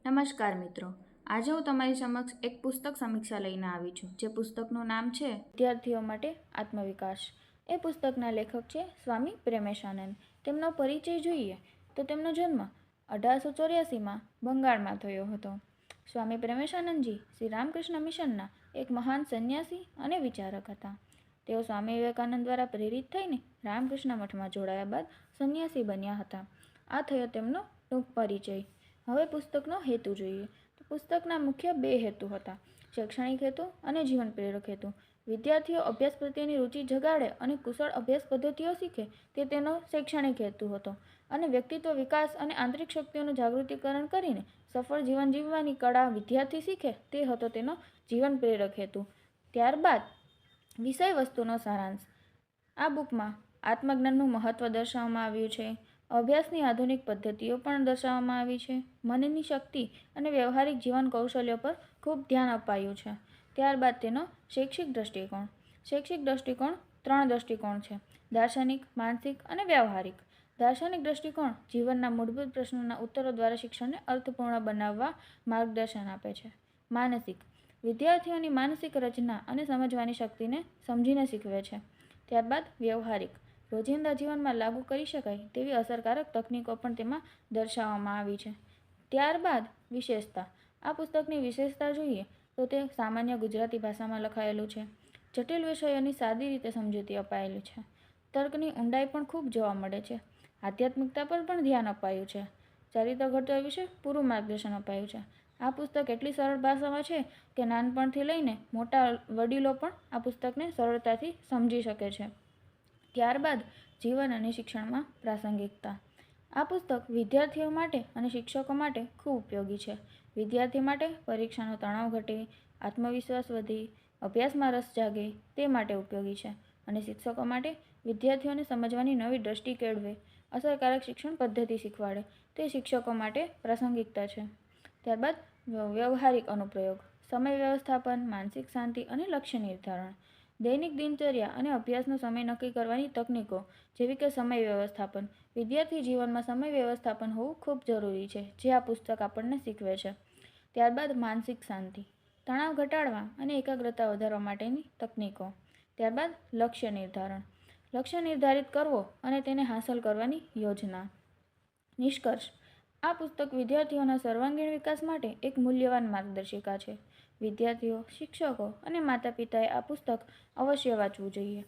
નમસ્કાર મિત્રો, આજે હું તમારી સમક્ષ એક પુસ્તક સમીક્ષા લઈને આવી છું, જે પુસ્તકનું નામ છે વિદ્યાર્થીઓ માટે આત્મવિકાસ। એ પુસ્તકના લેખક છે સ્વામી પ્રેમેશાનંદ। તેમનો પરિચય જોઈએ તો તેમનો જન્મ 1884માં બંગાળમાં થયો હતો। સ્વામી પ્રેમેશાનંદજી શ્રી રામકૃષ્ણ મિશનના એક મહાન સંન્યાસી અને વિચારક હતા। તેઓ સ્વામી વિવેકાનંદ દ્વારા પ્રેરિત થઈને રામકૃષ્ણ મઠમાં જોડાયા બાદ સંન્યાસી બન્યા હતા। આ થયો તેમનો ટૂંક પરિચય। હવે પુસ્તકનો હેતુ જોઈએ તો પુસ્તકના મુખ્ય બે હેતુ હતા, શૈક્ષણિક હેતુ અને જીવન પ્રેરક હેતુ। વિદ્યાર્થીઓ અભ્યાસ પ્રત્યેની રુચિ જગાડે અને કુશળ અભ્યાસ પદ્ધતિઓ શીખે તે તેનો શૈક્ષણિક હેતુ હતો, અને વ્યક્તિત્વ વિકાસ અને આંતરિક શક્તિઓનું જાગૃતિકરણ કરીને સફળ જીવન જીવવાની કળા વિદ્યાર્થી શીખે તે હતો તેનો જીવન પ્રેરક હેતુ। ત્યારબાદ વિષય વસ્તુનો સારાંશ। આ બુકમાં આત્મજ્ઞાનનું મહત્વ દર્શાવવામાં આવ્યું છે, અભ્યાસની આધુનિક પદ્ધતિઓ પણ દર્શાવવામાં આવી છે, મનની શક્તિ અને વ્યવહારિક જીવન કૌશલ્યો પર ખૂબ ધ્યાન અપાયું છે। ત્યારબાદ તેનો શૈક્ષિક દ્રષ્ટિકોણ। શૈક્ષિક દ્રષ્ટિકોણ 3 દ્રષ્ટિકોણ છે: દાર્શનિક, માનસિક અને વ્યવહારિક। દાર્શનિક દ્રષ્ટિકોણ જીવનના મૂળભૂત પ્રશ્નોના ઉત્તરો દ્વારા શિક્ષણને અર્થપૂર્ણ બનાવવા માર્ગદર્શન આપે છે। માનસિક વિદ્યાર્થીઓની માનસિક રચના અને સમજવાની શક્તિને સમજીને શીખવે છે। ત્યારબાદ વ્યવહારિક રોજિંદા જીવનમાં લાગુ કરી શકાય તેવી અસરકારક તકનીકો પણ તેમાં દર્શાવવામાં આવી છે। ત્યારબાદ વિશેષતા। આ પુસ્તકની વિશેષતા જોઈએ તો તે સામાન્ય ગુજરાતી ભાષામાં લખાયેલું છે, જટિલ વિષયોની સાદી રીતે સમજૂતી અપાયેલી છે, તર્કની ઊંડાઈ પણ ખૂબ જોવા મળે છે, આધ્યાત્મિકતા પર પણ ધ્યાન અપાયું છે, ચારિત્ર ઘડતર વિશે પૂરું માર્ગદર્શન અપાયું છે। આ પુસ્તક એટલી સરળ ભાષામાં છે કે નાનપણથી લઈને મોટા વડીલો પણ આ પુસ્તકને સરળતાથી સમજી શકે છે। ત્યારબાદ જીવન અને શિક્ષણમાં પ્રાસંગિકતા। આ પુસ્તક વિદ્યાર્થીઓ માટે અને શિક્ષકો માટે ખૂબ ઉપયોગી છે। વિદ્યાર્થી માટે પરીક્ષાનો તણાવ ઘટે, આત્મવિશ્વાસ વધે, અભ્યાસમાં રસ જાગે તે માટે ઉપયોગી છે, અને શિક્ષકો માટે વિદ્યાર્થીઓને સમજવાની નવી દ્રષ્ટિ કેળવે, અસરકારક શિક્ષણ પદ્ધતિ શીખવાડે તે શિક્ષકો માટે પ્રાસંગિકતા છે। ત્યારબાદ વ્યવહારિક અનુપ્રયોગ, સમય વ્યવસ્થાપન, માનસિક શાંતિ અને લક્ષ્ય નિર્ધારણ, દૈનિક દિનચર્યા અને અભ્યાસનો સમય નક્કી કરવાની તકનીકો જેવી કે સમય વ્યવસ્થાપન। વિદ્યાર્થી જીવનમાં સમય વ્યવસ્થાપન હોવું ખૂબ જરૂરી છે, જે આ પુસ્તક આપણને શીખવે છે। ત્યારબાદ માનસિક શાંતિ, તણાવ ઘટાડવા અને એકાગ્રતા વધારવા માટેની તકનીકો। ત્યારબાદ લક્ષ્ય નિર્ધારણ, લક્ષ્ય નિર્ધારિત કરવો અને તેને હાંસલ કરવાની યોજના। નિષ્કર્ષ, આ પુસ્તક વિદ્યાર્થીઓના સર્વાંગીણ વિકાસ માટે એક મૂલ્યવાન માર્ગદર્શિકા છે। વિદ્યાર્થીઓ, શિક્ષકો અને માતા પિતાએ આ પુસ્તક અવશ્ય વાંચવું જોઈએ।